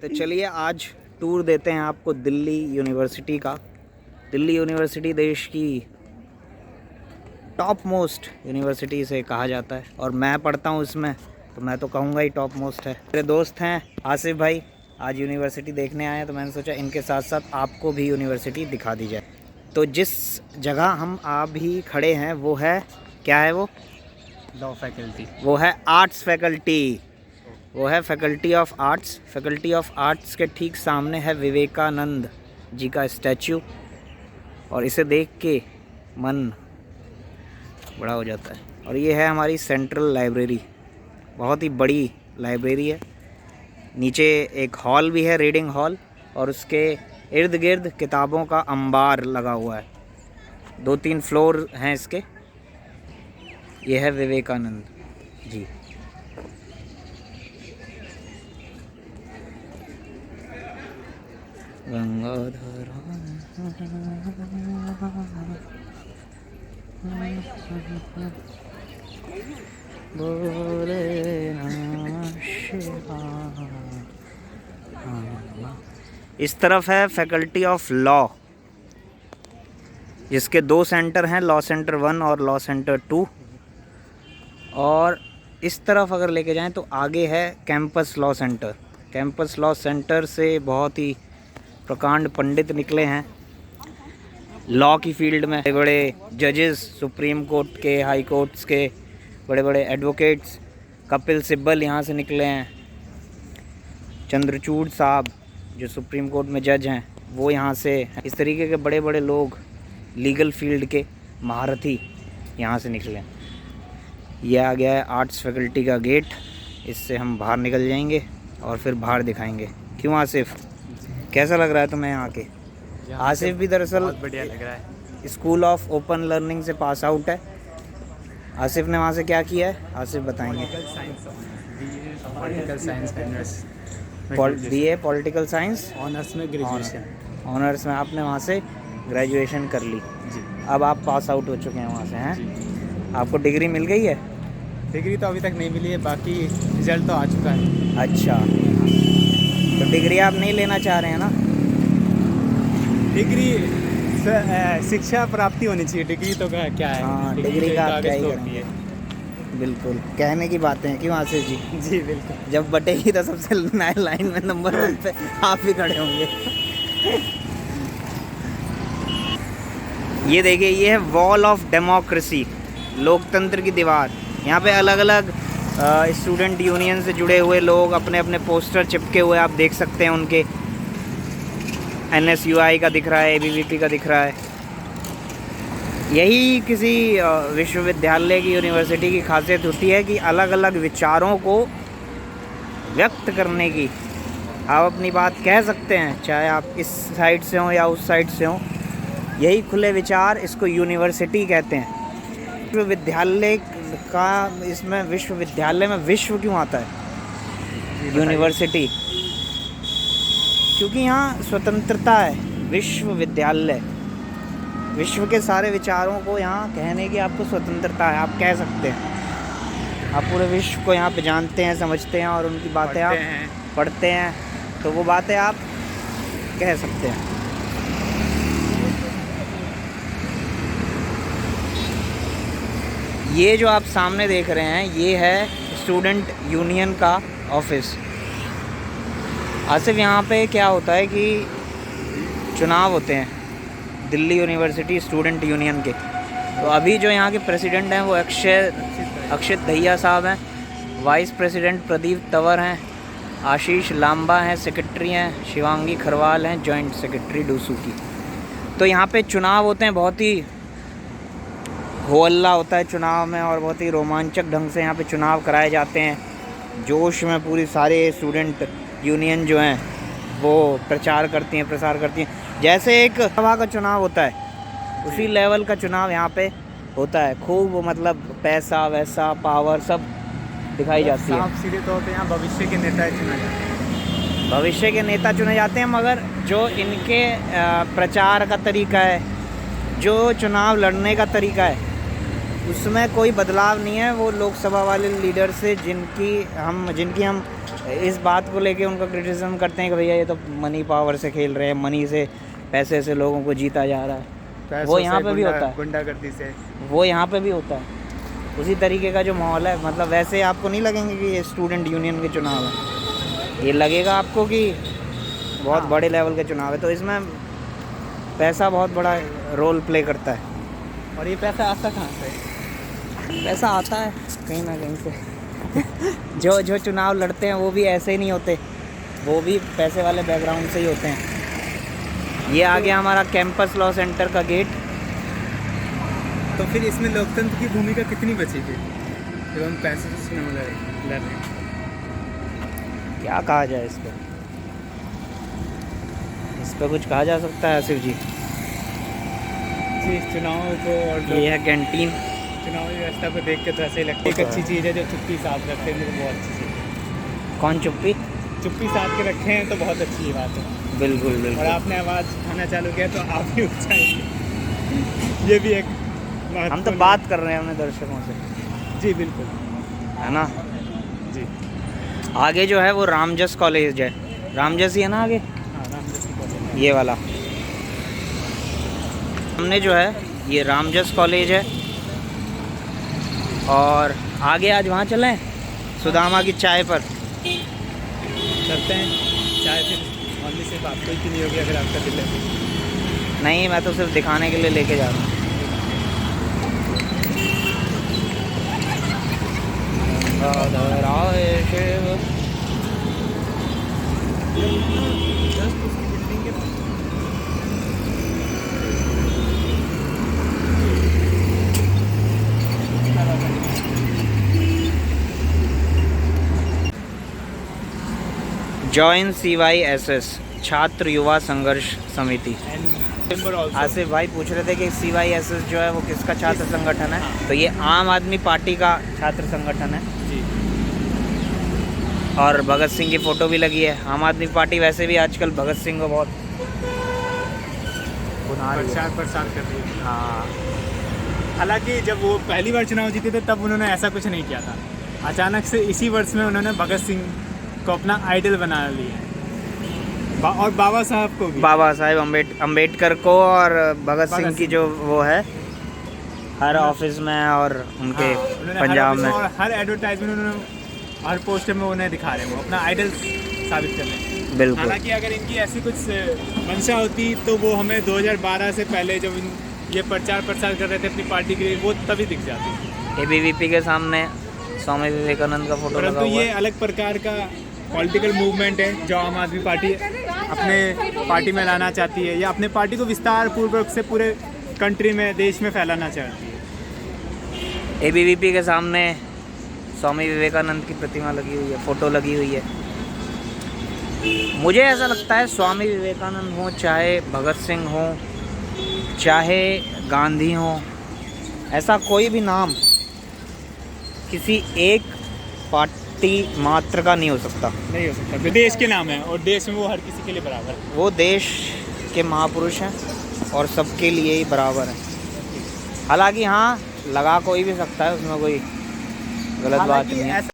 तो चलिए आज टूर देते हैं आपको दिल्ली यूनिवर्सिटी का। दिल्ली यूनिवर्सिटी देश की टॉप मोस्ट यूनिवर्सिटी से कहा जाता है और मैं पढ़ता हूँ इसमें, तो मैं तो कहूँगा ही टॉप मोस्ट है। मेरे दोस्त हैं आसिफ भाई, आज यूनिवर्सिटी देखने आए हैं, तो मैंने सोचा इनके साथ साथ आपको भी यूनिवर्सिटी दिखा दी जाए। तो जिस जगह हम अभी खड़े हैं वो है, क्या है वो? Law faculty. वो है आर्ट्स फैकल्टी, वो है faculty of arts. Faculty of arts के ठीक सामने है विवेकानंद जी का स्टैचू, और इसे देख के मन बड़ा हो जाता है। और ये है हमारी सेंट्रल लाइब्रेरी, बहुत ही बड़ी लाइब्रेरी है। नीचे एक हॉल भी है, रीडिंग हॉल, और उसके इर्द गिर्द किताबों का अंबार लगा हुआ है। 2-3 फ्लोर हैं इसके। ये है विवेकानंद जी। गंगाधर बोले ना शिवा। इस तरफ है फैकल्टी ऑफ लॉ, जिसके 2 सेंटर हैं, लॉ सेंटर 1 और लॉ सेंटर 2। और इस तरफ अगर लेके जाएं तो आगे है campus law centre. Campus law centre से बहुत ही प्रकांड पंडित निकले हैं लॉ की फील्ड में। बड़े बड़े जजेस, सुप्रीम कोर्ट के, हाई कोर्ट्स के बड़े बड़े एडवोकेट्स, कपिल सिब्बल यहाँ से निकले हैं। चंद्रचूड़ साहब जो सुप्रीम कोर्ट में जज हैं वो यहाँ से। इस तरीके के बड़े बड़े लोग, लीगल फील्ड के महारथी यहाँ से निकले हैं। यह आ गया है आर्ट्स फैकल्टी का गेट। इससे हम बाहर निकल जाएंगे और फिर बाहर दिखाएंगे। क्यों आसिफ, कैसा लग रहा है तुम्हें यहाँ के? आसिफ भी दरअसल बहुत बढ़िया लग रहा है। स्कूल ऑफ ओपन लर्निंग से पास आउट है। आसिफ ने वहाँ से क्या किया है, आसिफ बताएंगे। Political science BA political science honours में ग्रेजुएशन। ऑनर्स में आपने वहाँ से ग्रेजुएशन कर ली जी। अब आप पास आउट हो चुके हैं वहाँ से, हैं? जी। आपको डिग्री मिल गई है? डिग्री तो अभी तक नहीं मिली है, बाकी रिजल्ट तो आ चुका है। अच्छा, तो डिग्री आप नहीं लेना चाह रहे हैं ना? डिग्री शिक्षा प्राप्ति होनी चाहिए, डिग्री तो क्या है? हाँ, डिग्री तो का आप कागज क्या ही तोड़ती करेंगे। है। बिल्कुल, कहने की बातें हैं। क्यों आसिफ जी? जी बिल्कुल। जब बटेगी तो सबसे नए लाइन में नंबर 1 पे आप ही खड़े होंगे। ये देखिए, ये है वॉल ऑफ डेमोक्रेसी, लोकतंत्र की दीवार। यहाँ पे अलग अलग स्टूडेंट यूनियन से जुड़े हुए लोग अपने अपने पोस्टर चिपके हुए आप देख सकते हैं उनके। NSUI का दिख रहा है, ABVP का दिख रहा है। यही किसी विश्वविद्यालय की, यूनिवर्सिटी की खासियत होती है कि अलग अलग विचारों को व्यक्त करने की आप अपनी बात कह सकते हैं, चाहे आप इस साइड से हों या उस साइड से हों। यही खुले विचार, इसको यूनिवर्सिटी कहते हैं। विश्वविद्यालय का, इसमें विश्वविद्यालय में विश्व क्यों आता है? यूनिवर्सिटी, क्योंकि यहाँ स्वतंत्रता है। विश्वविद्यालय, विश्व के सारे विचारों को यहाँ कहने की आपको स्वतंत्रता है, आप कह सकते हैं। आप पूरे विश्व को यहाँ पे जानते हैं, समझते हैं, और उनकी बातें आप पढ़ते हैं, तो वो बातें आप कह सकते हैं। ये जो आप सामने देख रहे हैं, ये है स्टूडेंट यूनियन का ऑफिस। आसिफ, यहाँ पे क्या होता है कि चुनाव होते हैं दिल्ली यूनिवर्सिटी स्टूडेंट यूनियन के। तो अभी जो यहाँ के प्रेसिडेंट हैं वो अक्षित दहिया साहब हैं, वाइस प्रेसिडेंट प्रदीप तंवर हैं, आशीष लांबा हैं, सेक्रेटरी हैं शिवांगी खरवाल हैं, जॉइंट सेक्रेटरी डूसू की। तो यहाँ पे चुनाव होते हैं, बहुत ही हो हल्ला होता है चुनाव में, और बहुत ही रोमांचक ढंग से यहाँ पे चुनाव कराए जाते हैं। जोश में पूरी सारे स्टूडेंट यूनियन जो हैं वो प्रचार करती हैं, प्रसार करती हैं। जैसे एक सभा का चुनाव होता है, उसी लेवल का चुनाव यहाँ पे होता है। खूब मतलब पैसा वैसा, पावर सब दिखाई जाती है। साफ सीधे तौर पे यहाँ भविष्य के नेता चुने जाते हैं। भविष्य के नेता चुने जाते हैं, मगर जो इनके प्रचार का तरीका है, जो चुनाव लड़ने का तरीका है, उसमें कोई बदलाव नहीं है। वो लोकसभा वाले लीडर से जिनकी हम इस बात को लेके उनका क्रिटिसिज्म करते हैं कि भैया ये तो मनी पावर से खेल रहे हैं, मनी से, पैसे से लोगों को जीता जा रहा है। वो यहाँ पे भी होता है, गुंडागर्दी से वो यहाँ पे भी होता है। उसी तरीके का जो माहौल है, मतलब वैसे आपको नहीं लगेंगे कि ये स्टूडेंट यूनियन के चुनाव है, ये लगेगा आपको कि बहुत बड़े लेवल के चुनाव है। तो इसमें पैसा बहुत बड़ा रोल प्ले करता है। और ये पैसा आता कहाँ से? पैसा आता है कहीं ना कहीं से। जो चुनाव लड़ते हैं वो भी ऐसे ही नहीं होते, वो भी पैसे वाले बैकग्राउंड से ही होते हैं। ये आ गया हमारा कैंपस लॉ सेंटर का गेट। तो फिर इसमें लोकतंत्र की भूमिका कितनी बचेगी जब हम पैसे से चुनाव लड़ रहे हैं? क्या कहा जाए इस पर कुछ कहा जा सकता है आसिफ जी? जी, चुनाव को और ये है कैंटीन। चुनावी व्यवस्था को देख के तो ऐसे ही लगता है एक अच्छी चीज़ है जो चुप्पी साथ रखते हैं, तो बहुत अच्छी चीज़ है। कौन चुप्पी? चुप्पी साथ के रखे हैं तो बहुत अच्छी बात है। बिल्कुल और बिल्कुल। आपने आवाज़ उठाना चालू किया तो आप भी उठाएंगे। ये भी एक हम तो बात कर रहे हैं अपने दर्शकों से। जी बिल्कुल, है ना? जी। आगे जो है वो रामजस कॉलेज है। रामजस ही है ना आगे? हाँ, रामजस कॉलेज ये वाला हमने जो है ये रामजस कॉलेज है। और आगे आज वहाँ चलें सुदामा की चाय पर। चलते हैं। चाय फिर ऑनली सिर्फ आपको ही पीनी होगी अगर आपका दिल है। नहीं, मैं तो सिर्फ दिखाने के लिए लेके जा रहा हूँ। जॉइन CYSS छात्र युवा संघर्ष समिति। आसिफ भाई पूछ रहे थे कि CYSS जो है वो किसका छात्र संगठन है। तो ये आम आदमी पार्टी का छात्र संगठन है जी। और भगत सिंह की फ़ोटो भी लगी है। आम आदमी पार्टी वैसे भी आजकल भगत सिंह को बहुत प्रचार कर रही है। हाँ, हालांकि जब वो पहली बार चुनाव जीते थे तब उन्होंने ऐसा कुछ नहीं किया था। अचानक से इसी वर्ष में उन्होंने भगत सिंह को अपना आइडल बना लिया और बाबा साहब को भी, बाबा साहेब अम्बेडकर को, और भगत सिंह की जो वो है हर ऑफिस में और उनके उन्होंने पंजाब में और हर एडवर्टाइजमेंट उन्होंने हर पोस्टर में उन्हें दिखा रहे हैं, वो अपना आइडल साबित कर रहे हैं। बिल्कुल। हालांकि अगर इनकी ऐसी कुछ मंशा होती तो वो हमें 2012 से पहले जब ये प्रचार प्रसार कर रहे थे अपनी पार्टी के लिए, वो तभी दिख जाती। ABVP के सामने स्वामी विवेकानंद का फोटो लगा परंतु हुआ ये है। अलग प्रकार का पॉलिटिकल मूवमेंट है जो आम आदमी पार्टी अपने पार्टी में लाना चाहती है, या अपने पार्टी को विस्तार पूर्वक से पूरे कंट्री में, देश में फैलाना चाहती है। ABVP के सामने स्वामी विवेकानंद की प्रतिमा लगी हुई है, फ़ोटो लगी हुई है। मुझे ऐसा लगता है स्वामी विवेकानंद हो, चाहे भगत सिंह हो, चाहे गांधी हो, ऐसा कोई भी नाम किसी एक पार्टी मात्र का नहीं हो सकता। नहीं हो सकता, देश के नाम है और देश में वो हर किसी के लिए बराबर है। वो देश के महापुरुष हैं और सबके लिए ही बराबर है। हालांकि हाँ, लगा कोई भी सकता है, उसमें कोई गलत बात नहीं है।